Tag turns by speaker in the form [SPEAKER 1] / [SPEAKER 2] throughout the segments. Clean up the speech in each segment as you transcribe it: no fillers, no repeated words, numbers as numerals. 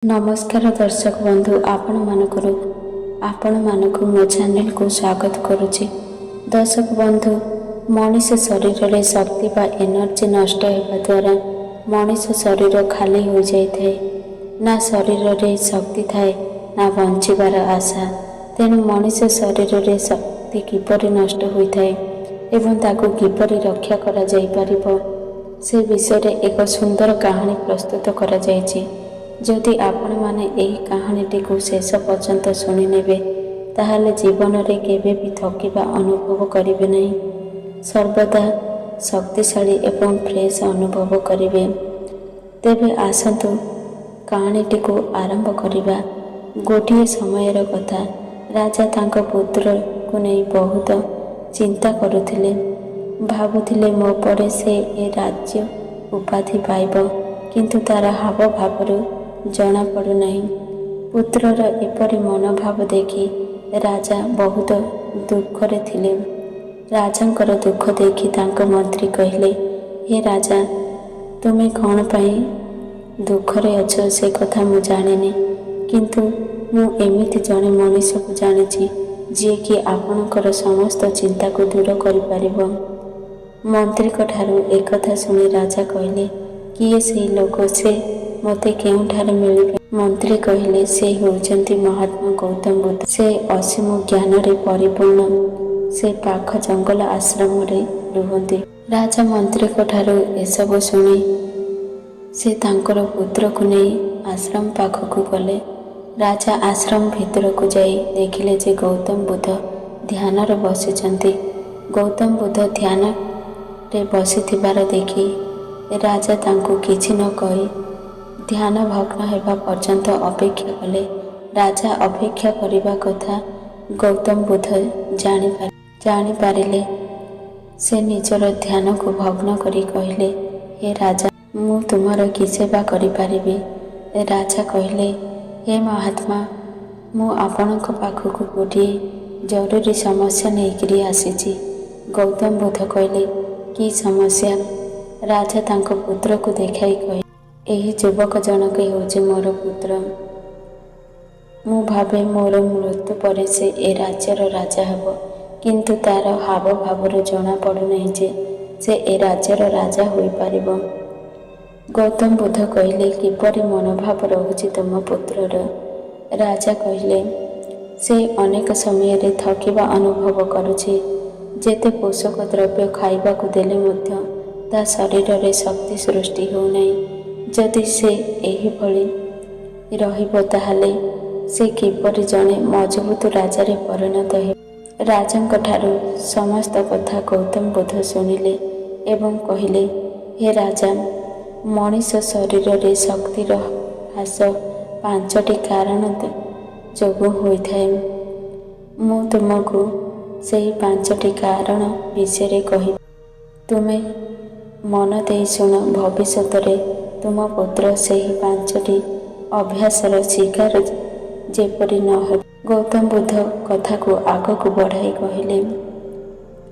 [SPEAKER 1] नमस्कार दर्शक बंधु आपण मानक मो चैनल को स्वागत करुच्ची। दर्शक बंधु मनीष शरीर रे शक्ति बा एनर्जी नष्ट होगा द्वारा मनीष शरीर खाली हो जाए ना शरीर रे शक्ति थाए ना बंचार आशा। तेणु मनीष शरीर रे शक्ति किपरि नष्ट होता है एवं ताकू किपरि रक्षा करा जाई परिबो से विषय रे एक सुंदर कहानी प्रस्तुत करा जायछि। जदि आपण माने एही कहानीटी को शेष पर्यंत शुणी नेबे ताहले जीवन रे केबे भी थकिबा अनुभव करिबे नहीं, सर्वदा शक्तिशाली एवं फ्रेश अनुभव करिबे। तेबे आसंतु कहानीटी को आरंभ करिबा। गोटिए समयर कथा, राजा तांको पुत्र को नहीं बहुत चिंता करुथिले। भाबुथिले मो परे से ए राज्य उपाधि पाइब, किंतु तार हाव भावरू जना पड़ू नहीं। पुत्रर एपरी मनोभाव देखी राजा बहुत दुखरे थिले। राजांकर दुख देखी तांको मंत्री कहले, हे राजा, तुम्हें कौन पाई दुखरे अछ से कथा मु जानिनी, किंतु मु एमिति जने मनीष को जानिछि जे कि आपणकर समस्त चिंता को दूर करि परिबो। मंत्री को ठारू एक कथा सुनी राजा कहले, किए से लोक से मते केउठारे मिलिबे? मंत्री कहले, से होउचंती महात्मा गौतम बुद्ध। से असीम ज्ञान रे परिपूर्ण, से पाख जंगल आश्रम रे रुहंती। राजा मंत्री को ठारू एसब शुणी से तांकर पुत्र को नहीं आश्रम पाख को गले। राजा आश्रम भीतर को जाई देखिले जे गौतम बुद्ध ध्यान रे बसिचंती। गौतम बुद्ध ध्यान रे बसिथिबार देखी राजा तांको किछि न कहि ध्यान भग्न हेबा पर्यंत अपेक्षा कले। राजा अपेक्षा करिबा कथा गौतम बुद्ध जानी पारिले। से निजर ध्यान को भग्न करी कहले, हे राजा, मु तुमर कि सेवा करि पारिबी? राजा कहले, हे महात्मा, मु आपणक पाखक गोटिए जरूरी समस्या नेइकरी आसीछि। गौतम बुद्ध कहले, कि समस्या? राजा तांको पुत्र को देखाई कहे, एही युवक जनक होचे मोर पुत्र। मु भावे मोर मृत्यु पर से ए राज्यर राजा हेब, किंतु तार हाव भावर जना पड़ू नहीं जे से ए राज्यर राजा होई पारिबो। गौतम बुद्ध कहले, किपरि मनोभाव रहुछि तुम पुत्रर? राजा कहले, से अनेक समय रे थकिबा अनुभव करुछि। जेते पोषक द्रव्य खाइबा को देले मध्य ता शरीर रे शक्ति सृष्टि हो नहीं। जदि से एही भली रहिबो ताहले से किपरि जणे मजबूत राजा रे परिणत हे। राजांक ठारू समस्त कथा गौतम बुद्ध सुनिले एवं कहले, हे राजा, मनीष शरीर रे शक्तिर ह्रास 5टी कारण जोगु होइथाए। मु तुमको सेही 5टी कारण विषय कहि, तुमे मन दे शुण। भविष्यत रे तुम पुत्र सेही 5टी अभ्यासर शिकार जेपरि न हो। गौतम बुद्ध कथा को आग को बढ़ाई कहले,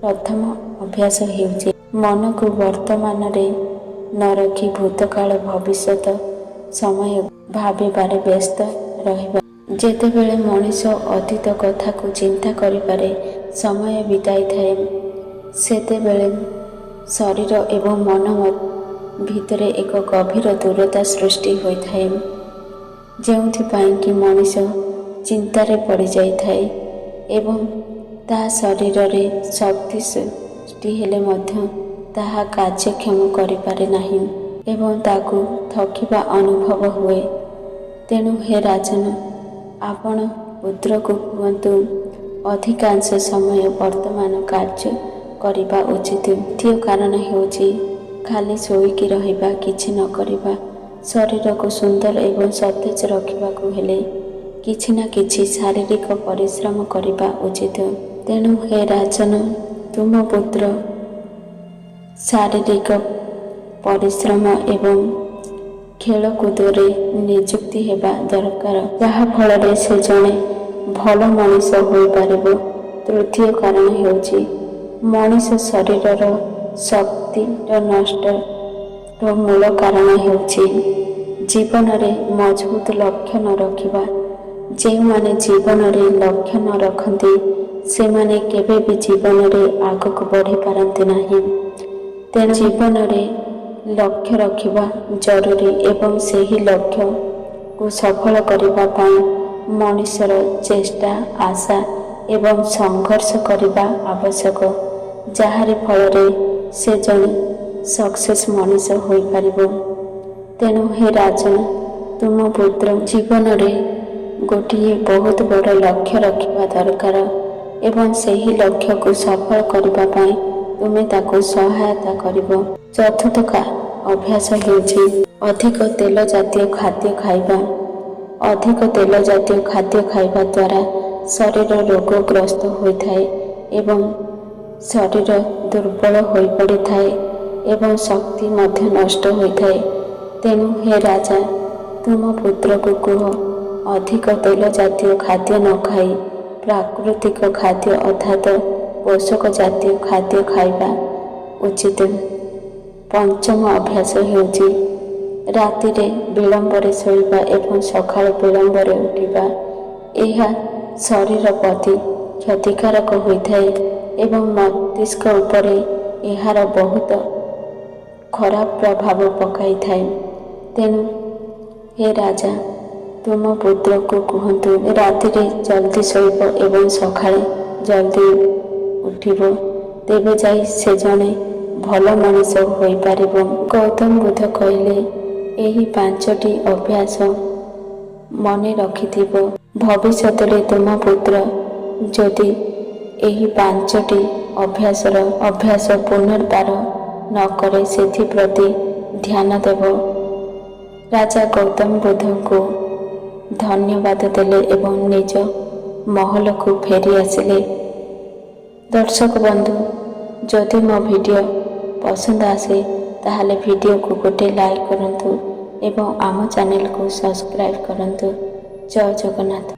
[SPEAKER 1] प्रथम अभ्यास हेउचे मन को वर्तमान रे न रखी भूतकाल भविष्यत समय भाविबारे व्यस्त रहिबा। जेतेबेले मनीष अतीत कथा को चिंता करिबारे समय बिताई थाए, सेतेबेले शरीर एवं मन भितरे एक गभीर दूरता सृष्टि होइथाए, जेउथिपाई कि मनीष चिंतारे पड़ी जाइथाए एवं ता शरीर रे शक्ति सृष्टि हेले मध्य ताहा कार्यक्षम करिपारे नाही एवं ताकू थकिबा अनुभव हुए। तेणु हे राजन, आपण पुत्र को कहतु अधिकांश समय वर्तमान कार्य करिबा उचित। द्वितीय कारण हेउची खाली शोईकी रहिबा, किछि न करिबा। शरीर को सुंदर एवं सतेज रखिबा को हेले किछि ना किछि शारीरिक परिश्रम करिबा उचित। तेणु हे राजन, तुम पुत्र शारीरिक परिश्रम एवं खेलकूद रे नियुक्ति हेबा दरकार, जहा फल से जणे भल मनीष होई पारिबो। तृतीय कारण हेउची मनीष शरीरर शक्ति नष्ट मूल कारण हेउची ଜୀବନରେ ମଜବୁତ ଲକ୍ଷ୍ୟ ନ ରଖିବା। ଯେଉଁମାନେ ଜୀବନରେ ଲକ୍ଷ୍ୟ ନ ରଖନ୍ତି ସେମାନେ କେବେ ବି ଜୀବନରେ ଆଗକୁ ବଢ଼ିପାରନ୍ତି ନାହିଁ। ତେଣୁ ଜୀବନରେ ଲକ୍ଷ୍ୟ ରଖିବା ଜରୁରୀ ଏବଂ ସେହି ଲକ୍ଷ୍ୟକୁ ସଫଳ କରିବା ପାଇଁ ମଣିଷର ଚେଷ୍ଟା, ଆଶା ଏବଂ ସଂଘର୍ଷ କରିବା ଆବଶ୍ୟକ, ଯାହାରି ଫଳରେ ସେ ଜଣେ ସକ୍ସେସ୍ ମଣିଷ ହୋଇପାରିବ। ତେଣୁ ହେ ରାଜନ, ତୁମ ପୁତ୍ର ଜୀବନରେ ଗୋଟିଏ ବହୁତ ବଡ଼ ଲକ୍ଷ୍ୟ ରଖିବା ଦରକାର ଏବଂ ସେହି ଲକ୍ଷ୍ୟକୁ ସଫଳ କରିବା ପାଇଁ ତୁମେ ତାକୁ ସହାୟତା କରିବ। ଚତୁର୍ଥ ଅଭ୍ୟାସ ହେଉଛି ଅଧିକ ତେଲ ଜାତୀୟ ଖାଦ୍ୟ ଖାଇବା। ଅଧିକ ତେଲ ଜାତୀୟ ଖାଦ୍ୟ ଖାଇବା ଦ୍ୱାରା ଶରୀର ରୋଗଗ୍ରସ୍ତ ହୋଇଥାଏ ଏବଂ ଶରୀର ଦୁର୍ବଳ ହୋଇପଡ଼ିଥାଏ ଏବଂ ଶକ୍ତି ମଧ୍ୟ ନଷ୍ଟ ହୋଇଥାଏ। ତେଣୁ ହେ ରାଜା, ତୁମ ପୁତ୍ରକୁ କୁହ ଅଧିକ ତେଲ ଜାତୀୟ ଖାଦ୍ୟ ନ ଖାଇ ପ୍ରାକୃତିକ ଖାଦ୍ୟ ଅର୍ଥାତ୍ ପୋଷକ ଜାତୀୟ ଖାଦ୍ୟ ଖାଇବା ଉଚିତ। ପଞ୍ଚମ ଅଭ୍ୟାସ ହେଉଛି ରାତିରେ ବିଳମ୍ବରେ ଶୋଇବା ଏବଂ ସକାଳୁ ବିଳମ୍ବରେ ଉଠିବା। ଏହା ଶରୀର ପ୍ରତି କ୍ଷତିକାରକ ହୋଇଥାଏ ଏବଂ ମସ୍ତିଷ୍କ ଉପରେ ଏହାର ବହୁତ ଖରାପ ପ୍ରଭାବ ପକାଇଥାଏ। ତେଣୁ ହେ ରାଜା, ତୁମ ପୁତ୍ରକୁ କୁହନ୍ତୁ ରାତିରେ ଜଲ୍ଦି ଶୋଇବ ଏବଂ ସକାଳେ ଜଲ୍ଦି ଉଠିବ, ତେବେ ଯାଇ ସେ ଜଣେ ଭଲ ମଣିଷ ହୋଇପାରିବ। ଗୌତମ ବୁଦ୍ଧ କହିଲେ, ଏହି 5ଟି ଅଭ୍ୟାସ ମନେ ରଖିଥିବ। ଭବିଷ୍ୟତରେ ତୁମ ପୁତ୍ର ଯଦି ଏହି 5ଟି ଅଭ୍ୟାସ ପୁନର୍ବାର ନ କରେ ସେଥିପ୍ରତି ଧ୍ୟାନ ଦେବ। ରାଜା ଗୌତମ ବୁଦ୍ଧଙ୍କୁ ଧନ୍ୟବାଦ ଦେଲେ ଏବଂ ନିଜ ମହଲକୁ ଫେରି ଆସିଲେ। ଦର୍ଶକ ବନ୍ଧୁ, ଯଦି ମୋ ଭିଡ଼ିଓ ପସନ୍ଦ ଆସେ ତାହେଲେ ଭିଡ଼ିଓକୁ ଗୋଟେ ଲାଇକ୍ କରନ୍ତୁ ଏବଂ ଆମ ଚ୍ୟାନେଲକୁ ସବସ୍କ୍ରାଇବ୍ କରନ୍ତୁ। ଜୟ ଜଗନ୍ନାଥ।